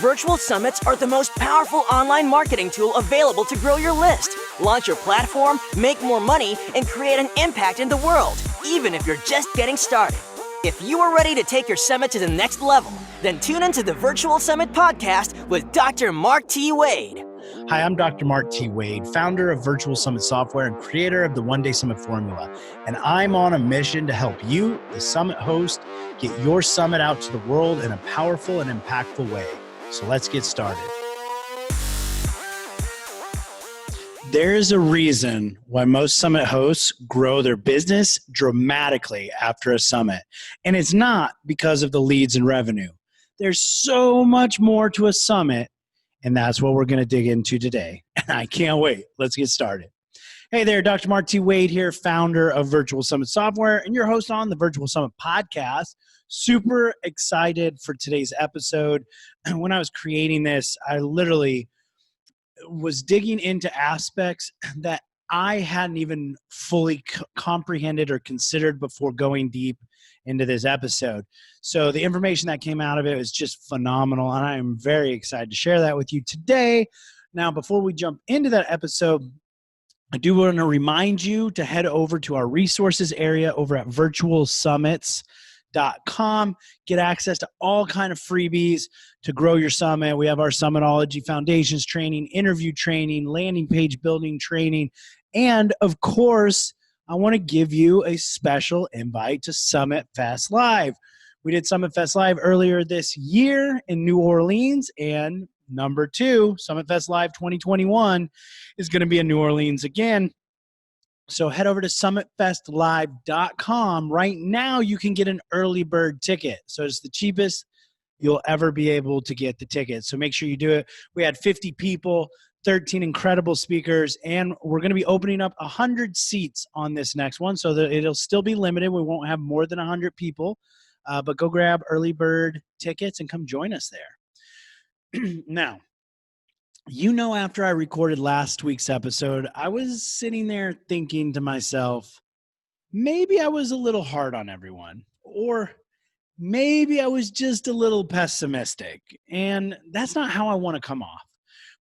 Virtual summits are the most powerful online marketing tool available to grow your list, launch your platform, make more money, and create an impact in the world, even if you're just getting started. If you are ready to take your summit to the next level, then tune into the Virtual Summit Podcast with Dr. Mark T. Wade. Hi, I'm Dr. Mark T. Wade, founder of Virtual Summit Software and creator of the One Day Summit Formula. And I'm on a mission to help you, the summit host, get your summit out to the world in a powerful and impactful way. So let's get started. There's a reason why most summit hosts grow their business dramatically after a summit. And it's not because of the leads and revenue. There's so much more to a summit. And that's what we're going to dig into today. And I can't wait. Let's get started. Hey there, Dr. Mark T. Wade here, founder of Virtual Summit Software and your host on the Virtual Summit Podcast. Super excited for today's episode. When I was creating this, I literally was digging into aspects that I hadn't even fully comprehended or considered before going deep into this episode. So the information that came out of it was just phenomenal, and I am very excited to share that with you today. Now, before we jump into that episode, I do want to remind you to head over to our resources area over at virtualsummits.com. Get access to all kind of freebies to grow your summit. We have our Summitology Foundations training, interview training, landing page building training, and of course, I want to give you a special invite to Summit Fest Live. We did Summit Fest Live earlier this year in New Orleans, and number 2, Summit Fest Live 2021 is going to be in New Orleans again. So head over to summitfestlive.com. Right now, you can get an early bird ticket. So it's the cheapest you'll ever be able to get the ticket. So make sure you do it. We had 50 people, 13 incredible speakers, and we're going to be opening up 100 seats on this next one, so that it'll still be limited. We won't have more than 100 people, but go grab early bird tickets and come join us there. Now, after I recorded last week's episode, I was sitting there thinking to myself, maybe I was a little hard on everyone, or maybe I was just a little pessimistic, and that's not how I want to come off.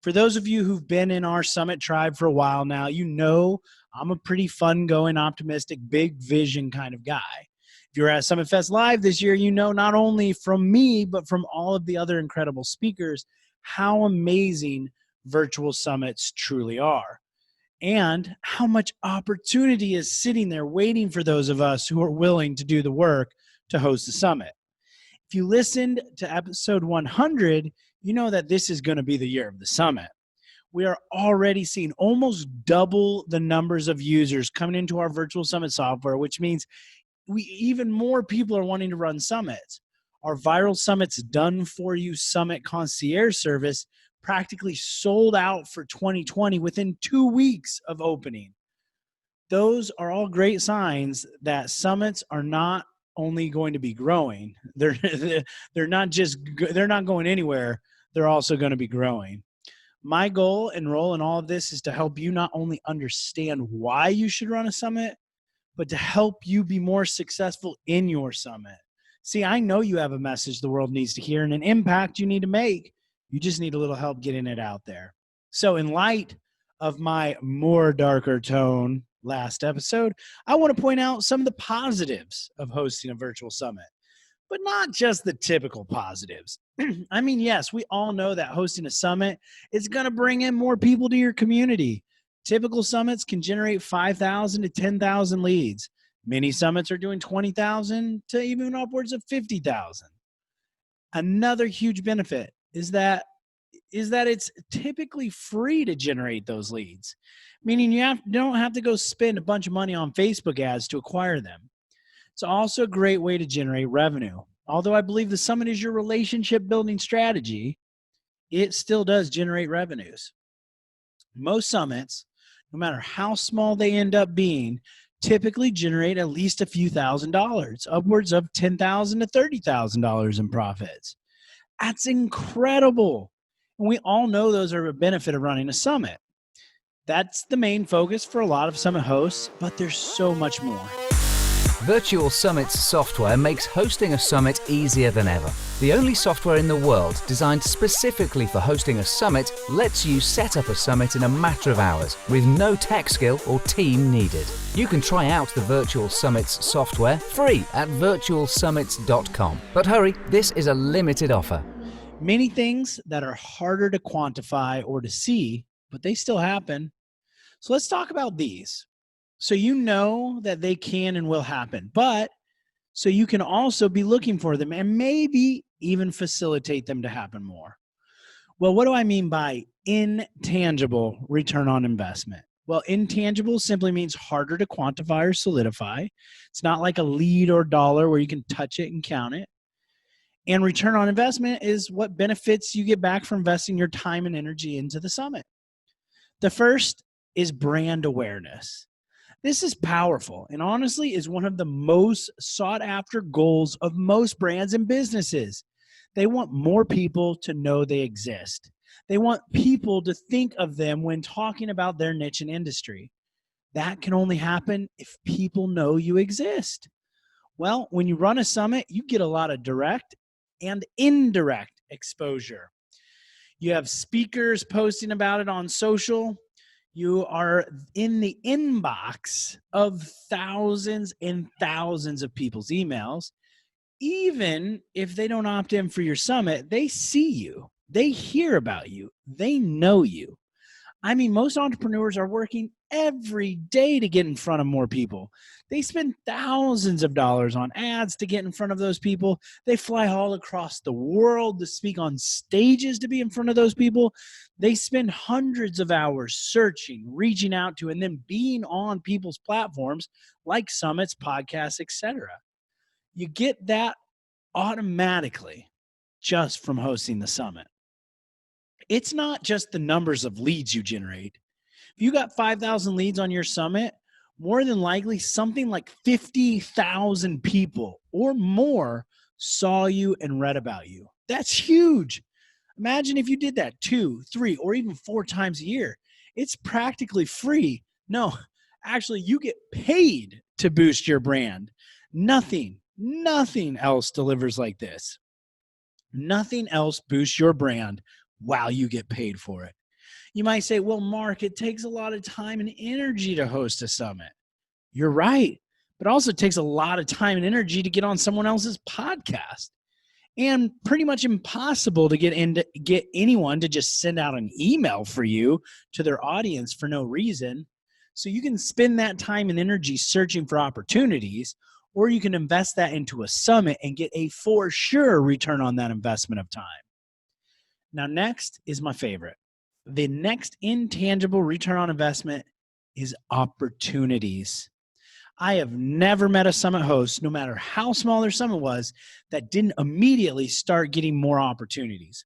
For those of you who've been in our Summit tribe for a while now, you know I'm a pretty fun-going, optimistic, big vision kind of guy. If you're at Summit Fest Live this year, you know not only from me, but from all of the other incredible speakers, how amazing virtual summits truly are, and how much opportunity is sitting there waiting for those of us who are willing to do the work to host a summit. If you listened to episode 100, you know that this is going to be the year of the summit. We are already seeing almost double the numbers of users coming into our virtual summit software, which means even more people are wanting to run summits. Our Viral Summits Done For You Summit Concierge service practically sold out for 2020 within 2 weeks of opening. Those are all great signs that summits are not only going to be growing. They're not going anywhere. They're also going to be growing. My goal and role in all of this is to help you not only understand why you should run a summit, but to help you be more successful in your summit. See, I know you have a message the world needs to hear and an impact you need to make. You just need a little help getting it out there. So in light of my more darker tone last episode, I want to point out some of the positives of hosting a virtual summit, but not just the typical positives. I mean, yes, we all know that hosting a summit is going to bring in more people to your community. Typical summits can generate 5,000 to 10,000 leads. Many summits are doing 20,000 to even upwards of 50,000. Another huge benefit is that it's typically free to generate those leads, meaning you don't have to go spend a bunch of money on Facebook ads to acquire them. It's also a great way to generate revenue. Although I believe the summit is your relationship building strategy, it still does generate revenues. Most summits, no matter how small they end up being, typically generate at least a few $1,000s, upwards of $10,000 to $30,000 in profits. That's incredible. And we all know those are a benefit of running a summit. That's the main focus for a lot of summit hosts, but there's so much more. Virtual Summit's software makes hosting a summit easier than ever. The only software in the world designed specifically for hosting a summit lets you set up a summit in a matter of hours with no tech skill or team needed. You can try out the Virtual Summit's software free at virtualsummits.com. But hurry, this is a limited offer. Many things that are harder to quantify or to see, but they still happen. So let's talk about these. So you know that they can and will happen, but so you can also be looking for them and maybe even facilitate them to happen more. Well, what do I mean by intangible return on investment? Well, intangible simply means harder to quantify or solidify. It's not like a lead or dollar where you can touch it and count it. And return on investment is what benefits you get back from investing your time and energy into the summit. The first is brand awareness. This is powerful and honestly is one of the most sought after goals of most brands and businesses. They want more people to know they exist. They want people to think of them when talking about their niche and industry. That can only happen if people know you exist. Well, when you run a summit, you get a lot of direct and indirect exposure. You have speakers posting about it on social. You are in the inbox of thousands and thousands of people's emails. Even if they don't opt in for your summit, they see you. They hear about you. They know you. I mean, most entrepreneurs are working every day to get in front of more people. They spend thousands of dollars on ads to get in front of those people. They fly all across the world to speak on stages to be in front of those people. They spend hundreds of hours searching, reaching out to, and then being on people's platforms like summits, podcasts, etc. You get that automatically just from hosting the summit. It's not just the numbers of leads you generate. If you got 5,000 leads on your summit, more than likely something like 50,000 people or more saw you and read about you. That's huge. Imagine if you did that 2, 3, or even 4 times a year. It's practically free. No, actually, you get paid to boost your brand. Nothing else delivers like this. Nothing else boosts your brand while you get paid for it. You might say, well, Mark, it takes a lot of time and energy to host a summit. You're right. But also it takes a lot of time and energy to get on someone else's podcast. And pretty much impossible to get anyone to just send out an email for you to their audience for no reason. So you can spend that time and energy searching for opportunities, or you can invest that into a summit and get a for sure return on that investment of time. Now, next is my favorite. The next intangible return on investment is opportunities. I have never met a summit host, no matter how small their summit was, that didn't immediately start getting more opportunities.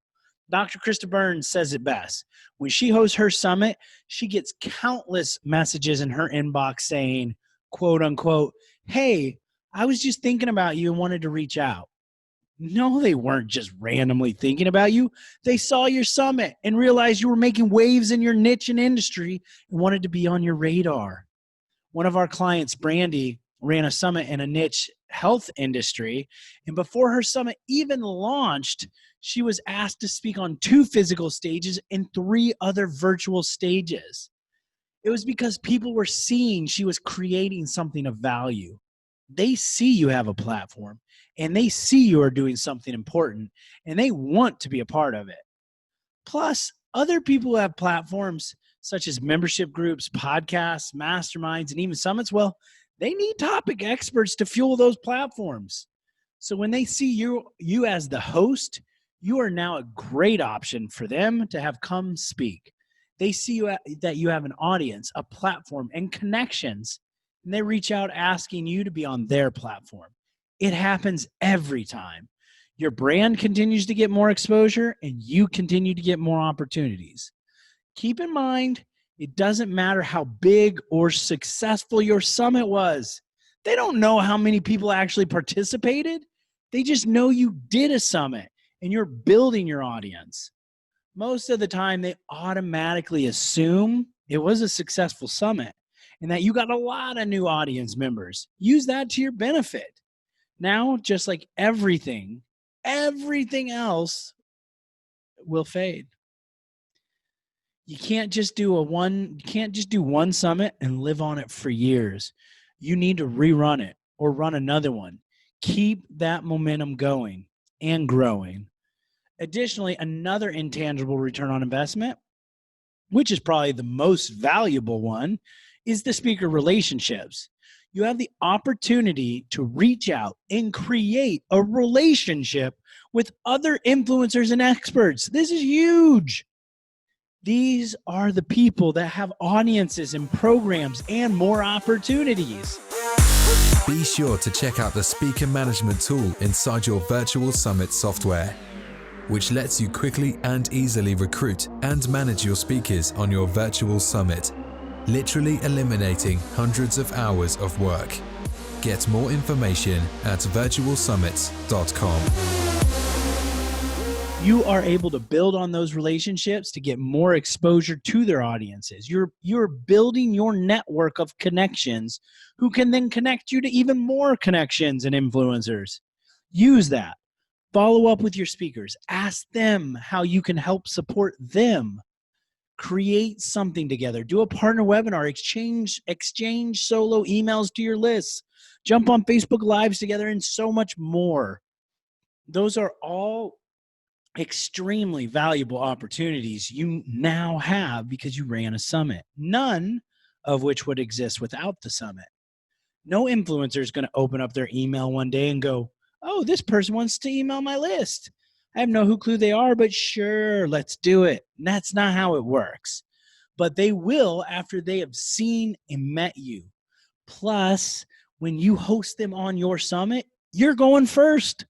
Dr. Krista Burns says it best. When she hosts her summit, she gets countless messages in her inbox saying, quote unquote, hey, I was just thinking about you and wanted to reach out. No, they weren't just randomly thinking about you. They saw your summit and realized you were making waves in your niche and industry and wanted to be on your radar. One of our clients, Brandy, ran a summit in a niche health industry. And before her summit even launched, she was asked to speak on 2 physical stages and 3 other virtual stages. It was because people were seeing she was creating something of value. They see you have a platform and they see you are doing something important and they want to be a part of it. Plus, other people who have platforms such as membership groups, podcasts, masterminds, and even summits, well, they need topic experts to fuel those platforms. So when they see you as the host, you are now a great option for them to have come speak. They see that you have an audience, a platform, and connections, and they reach out asking you to be on their platform. It happens every time. Your brand continues to get more exposure, and you continue to get more opportunities. Keep in mind, it doesn't matter how big or successful your summit was. They don't know how many people actually participated. They just know you did a summit and you're building your audience. Most of the time, they automatically assume it was a successful summit. and that you got a lot of new audience members. Use that to your benefit. Now, just like everything else will fade. You can't just do one summit and live on it for years. You need to rerun it or run another one. Keep that momentum going and growing. Additionally, another intangible return on investment, which is probably the most valuable one, is the speaker relationships. You have the opportunity to reach out and create a relationship with other influencers and experts. This is huge. These are the people that have audiences and programs and more opportunities. Be sure to check out the speaker management tool inside your Virtual Summit software, which lets you quickly and easily recruit and manage your speakers on your virtual summit, literally eliminating hundreds of hours of work. Get more information at virtualsummits.com. You are able to build on those relationships to get more exposure to their audiences. You're building your network of connections who can then connect you to even more connections and influencers. Use that. Follow up with your speakers. Ask them how you can help support them. Create something together. Do a partner webinar. Exchange solo emails to your lists. Jump on Facebook Lives together and so much more. Those are all extremely valuable opportunities you now have because you ran a summit, none of which would exist without the summit. No influencer is going to open up their email one day and go, oh, this person wants to email my list. I have no clue they are, but sure, let's do it. And that's not how it works. But they will after they have seen and met you. Plus, when you host them on your summit, you're going first.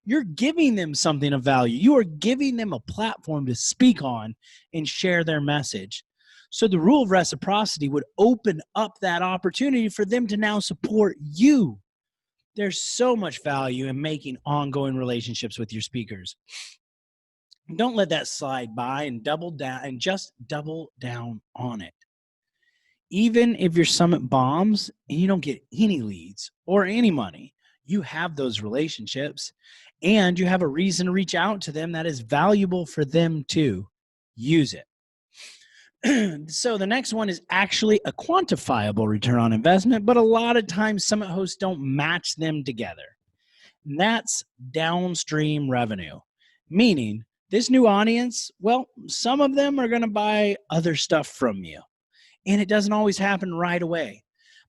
You're giving them something of value. You are giving them a platform to speak on and share their message. So the rule of reciprocity would open up that opportunity for them to now support you. There's so much value in making ongoing relationships with your speakers. Don't let that slide by and just double down on it. Even if your summit bombs and you don't get any leads or any money, you have those relationships and you have a reason to reach out to them that is valuable for them to use it. So the next one is actually a quantifiable return on investment, but a lot of times summit hosts don't match them together. And that's downstream revenue, meaning this new audience, well, some of them are going to buy other stuff from you, and it doesn't always happen right away.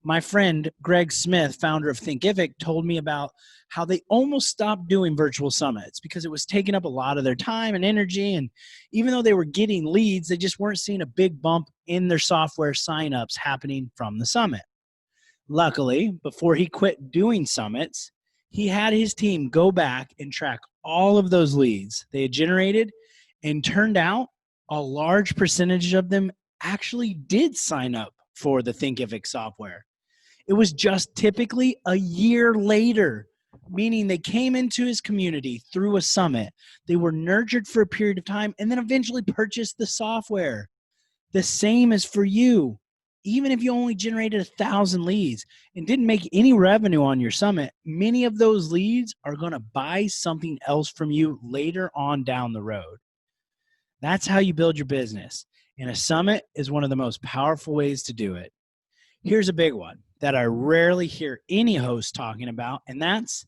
My friend Greg Smith, founder of Thinkific, told me about how they almost stopped doing virtual summits because it was taking up a lot of their time and energy. And even though they were getting leads, they just weren't seeing a big bump in their software signups happening from the summit. Luckily, before he quit doing summits, he had his team go back and track all of those leads they had generated, and turned out a large percentage of them actually did sign up for the Thinkific software. It was just typically a year later, meaning they came into his community through a summit. They were nurtured for a period of time and then eventually purchased the software. The same is for you. Even if you only generated 1,000 leads and didn't make any revenue on your summit, many of those leads are going to buy something else from you later on down the road. That's how you build your business. And a summit is one of the most powerful ways to do it. Here's a big one that I rarely hear any host talking about, and that's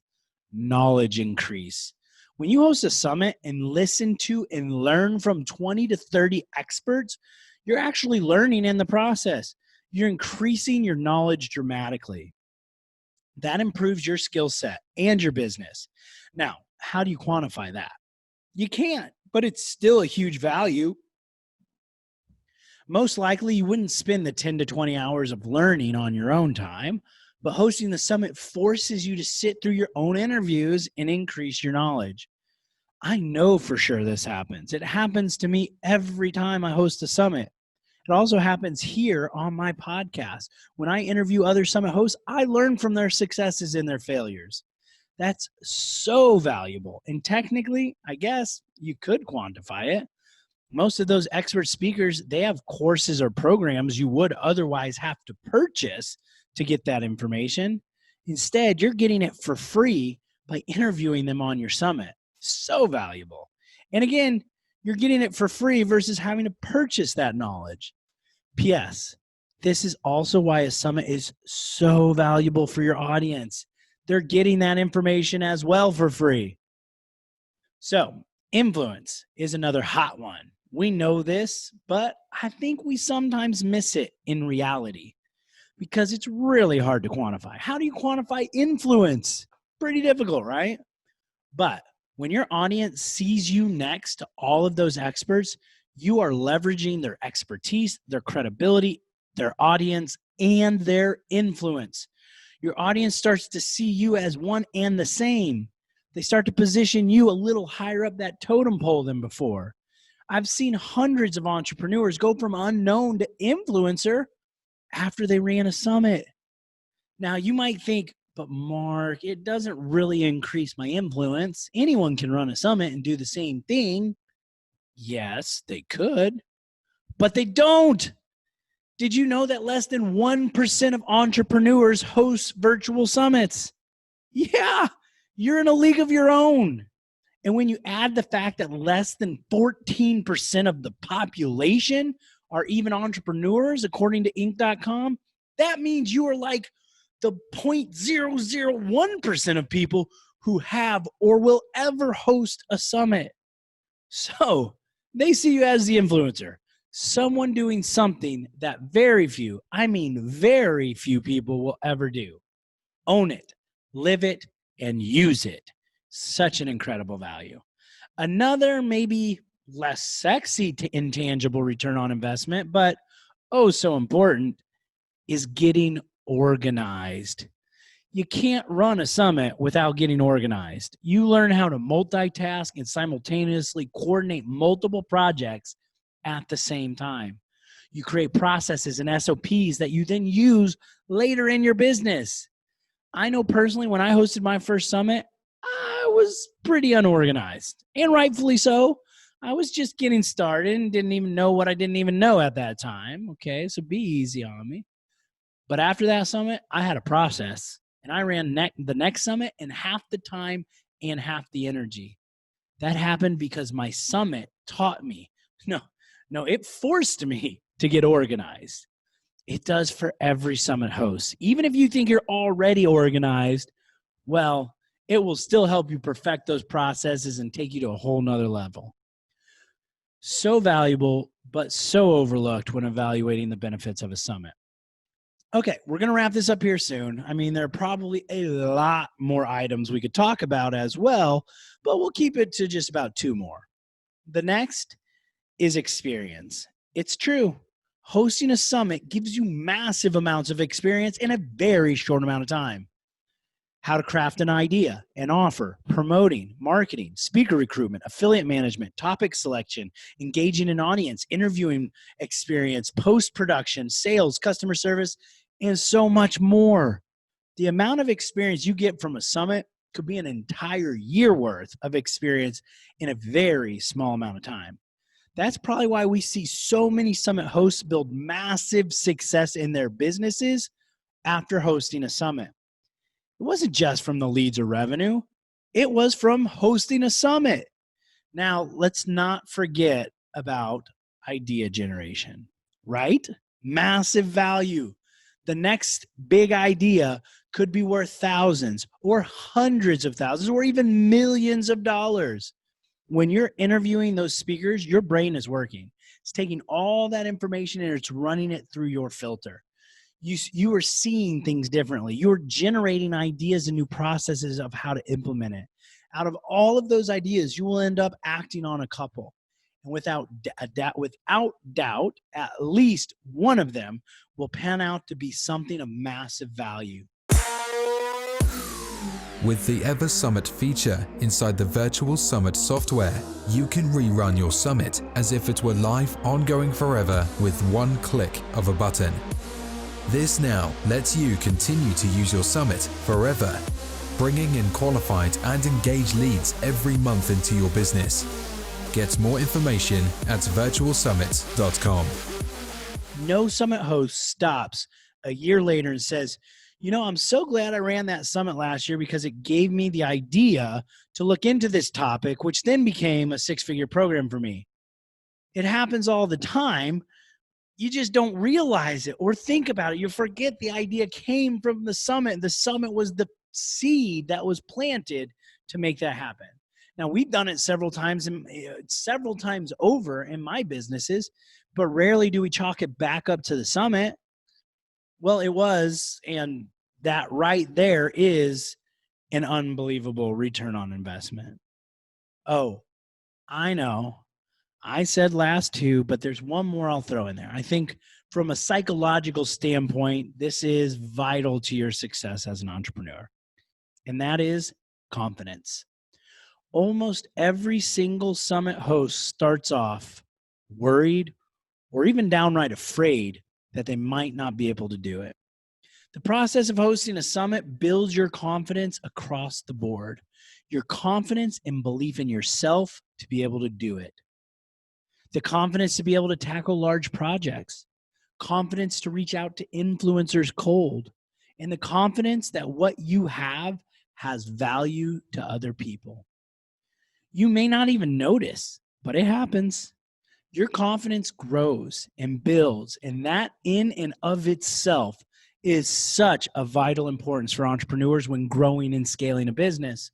knowledge increase. When you host a summit and listen to and learn from 20 to 30 experts, you're actually learning in the process. You're increasing your knowledge dramatically. That improves your skill set and your business. Now, how do you quantify that? You can't, but it's still a huge value. Most likely, you wouldn't spend the 10 to 20 hours of learning on your own time, but hosting the summit forces you to sit through your own interviews and increase your knowledge. I know for sure this happens. It happens to me every time I host a summit. It also happens here on my podcast. When I interview other summit hosts, I learn from their successes and their failures. That's so valuable. And technically, I guess you could quantify it. Most of those expert speakers, they have courses or programs you would otherwise have to purchase to get that information. Instead, you're getting it for free by interviewing them on your summit. So valuable. And again, you're getting it for free versus having to purchase that knowledge. P.S. This is also why a summit is so valuable for your audience. They're getting that information as well for free. So, influence is another hot one. We know this, but I think we sometimes miss it in reality because it's really hard to quantify. How do you quantify influence? Pretty difficult, right? But when your audience sees you next to all of those experts, you are leveraging their expertise, their credibility, their audience, and their influence. Your audience starts to see you as one and the same. They start to position you a little higher up that totem pole than before. I've seen hundreds of entrepreneurs go from unknown to influencer after they ran a summit. Now, you might think, but Mark, it doesn't really increase my influence. Anyone can run a summit and do the same thing. Yes, they could, but they don't. Did you know that less than 1% of entrepreneurs host virtual summits? Yeah, you're in a league of your own. And when you add the fact that less than 14% of the population are even entrepreneurs, according to Inc.com, that means you are like the 0.001% of people who have or will ever host a summit. So they see you as the influencer, someone doing something that very few, I mean very few people will ever do. Own it, live it, and use it. Such an incredible value. Another maybe less sexy to intangible return on investment, but oh so important, is getting organized. You can't run a summit without getting organized. You learn how to multitask and simultaneously coordinate multiple projects at the same time. You create processes and SOPs that you then use later in your business. I know personally when I hosted my first summit, I was pretty unorganized, and rightfully so. I was just getting started and didn't even know what I didn't even know at that time. Okay, so be easy on me. But after that summit, I had a process, and I ran the next summit in half the time and half the energy. That happened because my summit taught me. No, it forced me to get organized. It does for every summit host. Even if you think you're already organized, well, it will still help you perfect those processes and take you to a whole nother level. So valuable, but so overlooked when evaluating the benefits of a summit. Okay, we're going to wrap this up here soon. I mean, there are probably a lot more items we could talk about as well, but we'll keep it to just about 2 more. The next is experience. It's true. Hosting a summit gives you massive amounts of experience in a very short amount of time. How to craft an idea, an offer, promoting, marketing, speaker recruitment, affiliate management, topic selection, engaging an audience, interviewing experience, post-production, sales, customer service, and so much more. The amount of experience you get from a summit could be an entire year worth of experience in a very small amount of time. That's probably why we see so many summit hosts build massive success in their businesses after hosting a summit. It wasn't just from the leads or revenue. It was from hosting a summit. Now, let's not forget about idea generation, right? Massive value. The next big idea could be worth thousands or hundreds of thousands or even millions of dollars. When you're interviewing those speakers, your brain is working. It's taking all that information and it's running it through your filter. You are seeing things differently. You're generating ideas and new processes of how to implement it. Out of all of those ideas, you will end up acting on a couple. And without doubt, at least one of them will pan out to be something of massive value. With the Ever Summit feature inside the Virtual Summit software, you can rerun your summit as if it were live, ongoing forever with one click of a button. This now lets you continue to use your summit forever, bringing in qualified and engaged leads every month into your business. Get more information at virtualsummit.com. No summit host stops a year later and says, I'm so glad I ran that summit last year because it gave me the idea to look into this topic, which then became a 6-figure program for me. It happens all the time. You just don't realize it or think about it. You forget the idea came from the summit. The summit was the seed that was planted to make that happen. Now, we've done it several times over in my businesses, but rarely do we chalk it back up to the summit. Well, it was, and that right there is an unbelievable return on investment. Oh, I know. I said last 2, but there's one more I'll throw in there. I think from a psychological standpoint, this is vital to your success as an entrepreneur, and that is confidence. Almost every single summit host starts off worried or even downright afraid that they might not be able to do it. The process of hosting a summit builds your confidence across the board, your confidence and belief in yourself to be able to do it. The confidence to be able to tackle large projects, confidence to reach out to influencers cold, and the confidence that what you have has value to other people. You may not even notice, but it happens. Your confidence grows and builds, and that in and of itself is such a vital importance for entrepreneurs when growing and scaling a business.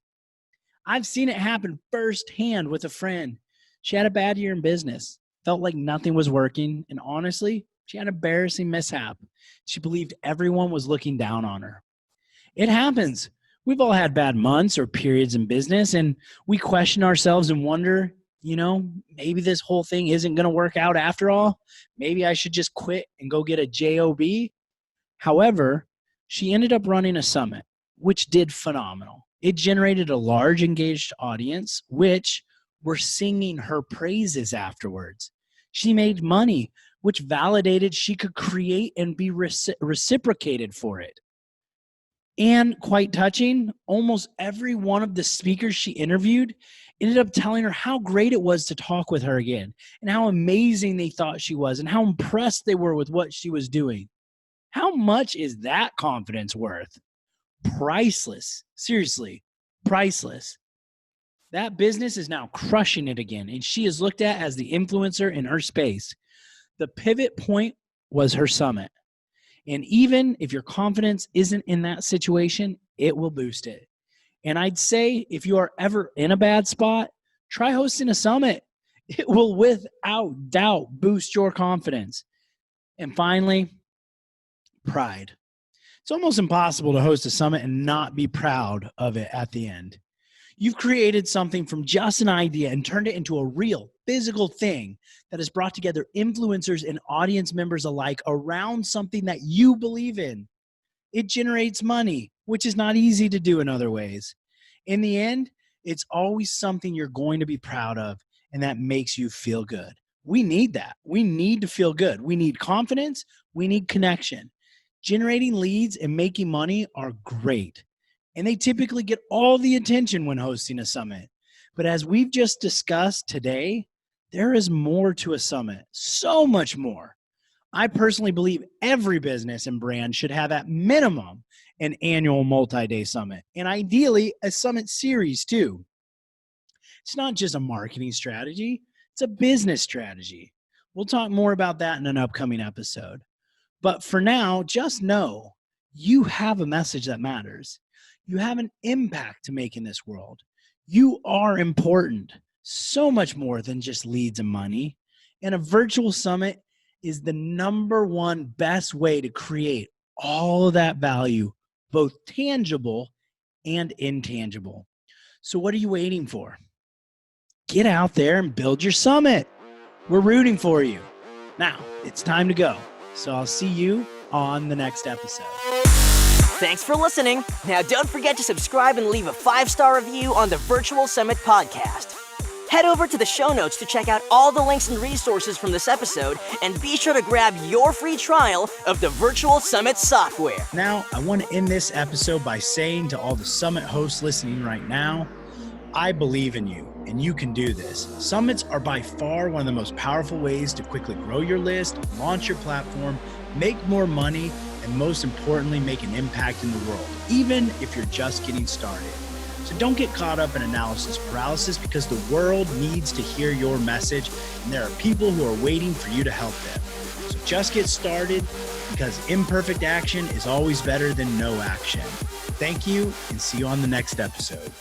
I've seen it happen firsthand with a friend. She had a bad year in business, felt like nothing was working, and honestly, she had an embarrassing mishap. She believed everyone was looking down on her. It happens. We've all had bad months or periods in business, and we question ourselves and wonder, maybe this whole thing isn't going to work out after all. Maybe I should just quit and go get a job. However, she ended up running a summit, which did phenomenal. It generated a large engaged audience, which were singing her praises afterwards. She made money, which validated she could create and be reciprocated for it. And quite touching, almost every one of the speakers she interviewed ended up telling her how great it was to talk with her again and how amazing they thought she was and how impressed they were with what she was doing. How much is that confidence worth? Priceless. Seriously, priceless. That business is now crushing it again, and she is looked at as the influencer in her space. The pivot point was her summit. And even if your confidence isn't in that situation, it will boost it. And I'd say if you are ever in a bad spot, try hosting a summit. It will without doubt boost your confidence. And finally, pride. It's almost impossible to host a summit and not be proud of it at the end. You've created something from just an idea and turned it into a real physical thing that has brought together influencers and audience members alike around something that you believe in. It generates money, which is not easy to do in other ways. In the end, it's always something you're going to be proud of, and that makes you feel good. We need that. We need to feel good. We need confidence. We need connection. Generating leads and making money are great, and they typically get all the attention when hosting a summit. But as we've just discussed today, there is more to a summit, so much more. I personally believe every business and brand should have at minimum an annual multi-day summit, and ideally a summit series too. It's not just a marketing strategy, it's a business strategy. We'll talk more about that in an upcoming episode. But for now, just know you have a message that matters. You have an impact to make in this world. You are important, so much more than just leads and money. And a virtual summit is the number one best way to create all of that value, both tangible and intangible. So what are you waiting for? Get out there and build your summit. We're rooting for you. Now, it's time to go. So I'll see you on the next episode. Thanks for listening. Now don't forget to subscribe and leave a 5-star review on the Virtual Summit podcast. Head over to the show notes to check out all the links and resources from this episode, and be sure to grab your free trial of the Virtual Summit software. Now, I want to end this episode by saying to all the summit hosts listening right now, I believe in you, and you can do this. Summits are by far one of the most powerful ways to quickly grow your list, launch your platform, make more money, and most importantly, make an impact in the world, even if you're just getting started. So don't get caught up in analysis paralysis, because the world needs to hear your message, and there are people who are waiting for you to help them. So just get started, because imperfect action is always better than no action. Thank you, and see you on the next episode.